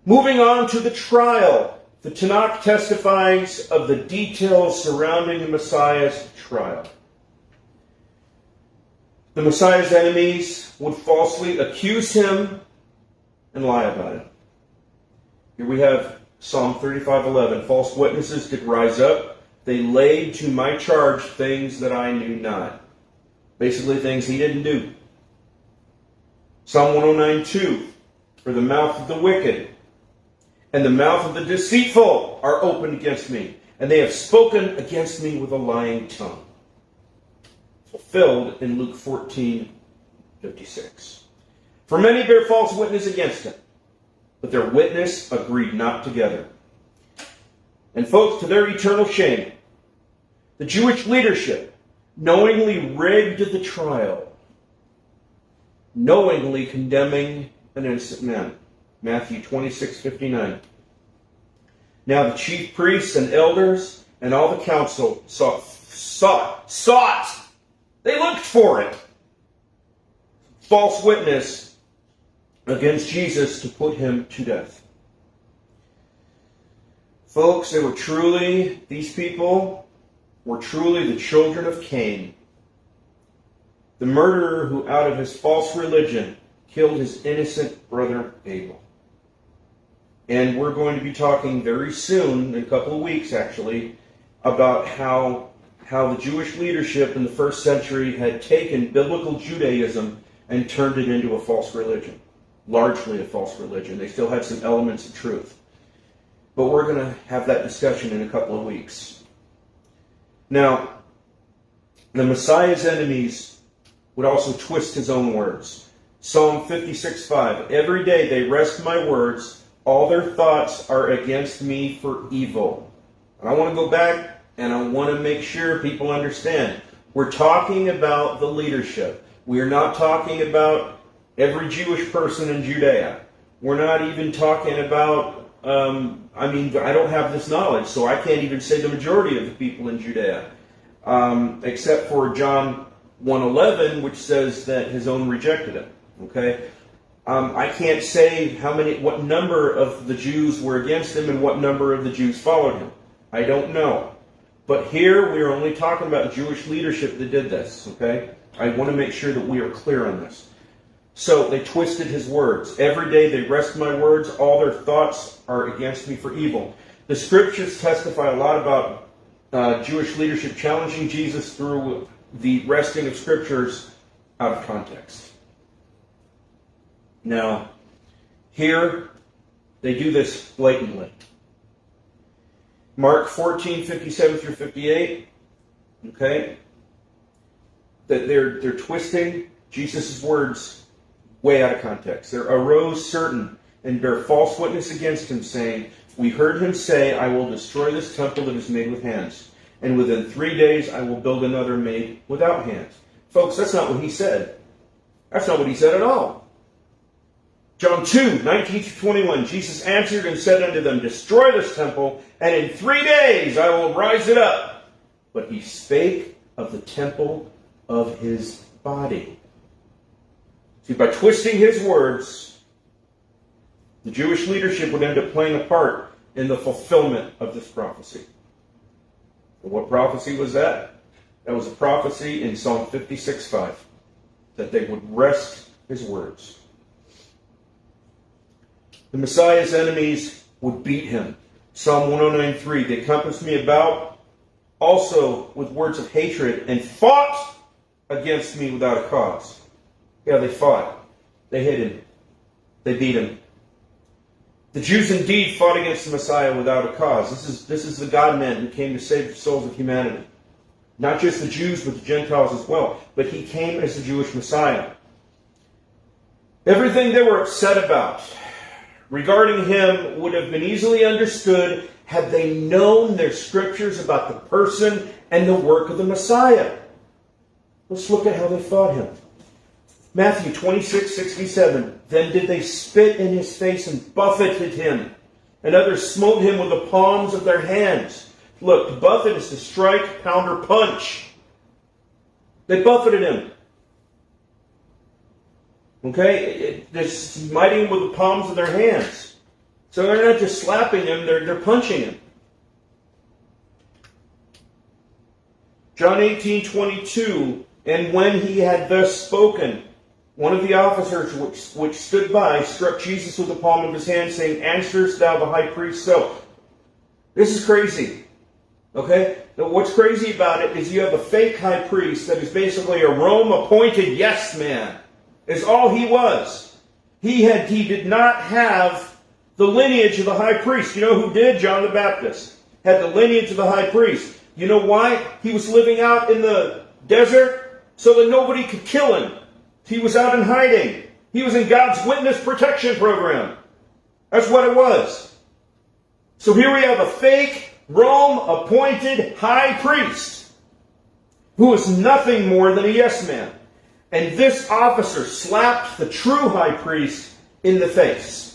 Moving on to the trial. The Tanakh testifies of the details surrounding the Messiah's trial. The Messiah's enemies would falsely accuse him and lie about it. Here we have Psalm 35:11. False witnesses did rise up. They laid to my charge things that I knew not. Basically things he didn't do. Psalm 109:2. For the mouth of the wicked and the mouth of the deceitful are opened against me, and they have spoken against me with a lying tongue. Fulfilled in Luke 14:56. For many bear false witness against him, but their witness agreed not together. And folks, to their eternal shame, the Jewish leadership knowingly rigged the trial, knowingly condemning an innocent man. Matthew 26:59. Now the chief priests and elders and all the council sought. They looked for it. False witness against Jesus to put him to death. Folks, these people were truly the children of Cain. The murderer who out of his false religion killed his innocent brother Abel. And we're going to be talking very soon, in a couple of weeks actually, about how the Jewish leadership in the first century had taken biblical Judaism and turned it into a false religion. Largely a false religion. They still had some elements of truth. But we're going to have that discussion in a couple of weeks. Now, the Messiah's enemies would also twist his own words. Psalm 56:5. Every day they wrest my words. All their thoughts are against me for evil. And I want to go back and I want to make sure people understand. We're talking about the leadership. We are not talking about every Jewish person in Judea. We're not even talking about, I don't have this knowledge, so I can't even say the majority of the people in Judea. Except for John 1:11, which says that his own rejected him. Okay? I can't say what number of the Jews were against him and what number of the Jews followed him. I don't know. But here we are only talking about Jewish leadership that did this. Okay? I want to make sure that we are clear on this. So they twisted his words. Every day they wrest my words. All their thoughts are against me for evil. The scriptures testify a lot about Jewish leadership challenging Jesus through the wresting of scriptures out of context. Now, here they do this blatantly. Mark 14:57-58. Okay, that they're twisting Jesus' words way out of context. There arose certain and bear false witness against him, saying, we heard him say, I will destroy this temple that is made with hands, and within 3 days I will build another made without hands. Folks, that's not what he said. That's not what he said at all. John 2:19-21, Jesus answered and said unto them, destroy this temple, and in 3 days I will rise it up. But he spake of the temple of his body. See, by twisting his words, the Jewish leadership would end up playing a part in the fulfillment of this prophecy. And what prophecy was that? That was a prophecy in Psalm 56:5, that they would wrest his words. The Messiah's enemies would beat him. Psalm 109:3, they compassed me about also with words of hatred and fought against me without a cause. Yeah, they fought. They hit him. They beat him. The Jews indeed fought against the Messiah without a cause. This is the God-man who came to save the souls of humanity. Not just the Jews, but the Gentiles as well. But he came as the Jewish Messiah. Everything they were upset about regarding him would have been easily understood had they known their scriptures about the person and the work of the Messiah. Let's look at how they fought him. Matthew 26:67. Then did they spit in his face and buffeted him, and others smote him with the palms of their hands. Look, to buffet is to strike, pound, or punch. They buffeted him. Okay? They're smiting him with the palms of their hands. So they're not just slapping him, they're punching him. John 18:22, and when he had thus spoken, one of the officers which stood by struck Jesus with the palm of his hand, saying, Answerest thou the high priest so? This is crazy. Okay? Now, what's crazy about it is you have a fake high priest that is basically a Rome-appointed yes man. Is all he was. He did not have the lineage of the high priest. You know who did? John the Baptist had the lineage of the high priest. You know why? He was living out in the desert so that nobody could kill him. He was out in hiding. He was in God's witness protection program. That's what it was. So here we have a fake Rome-appointed high priest who is nothing more than a yes man. And this officer slapped the true high priest in the face.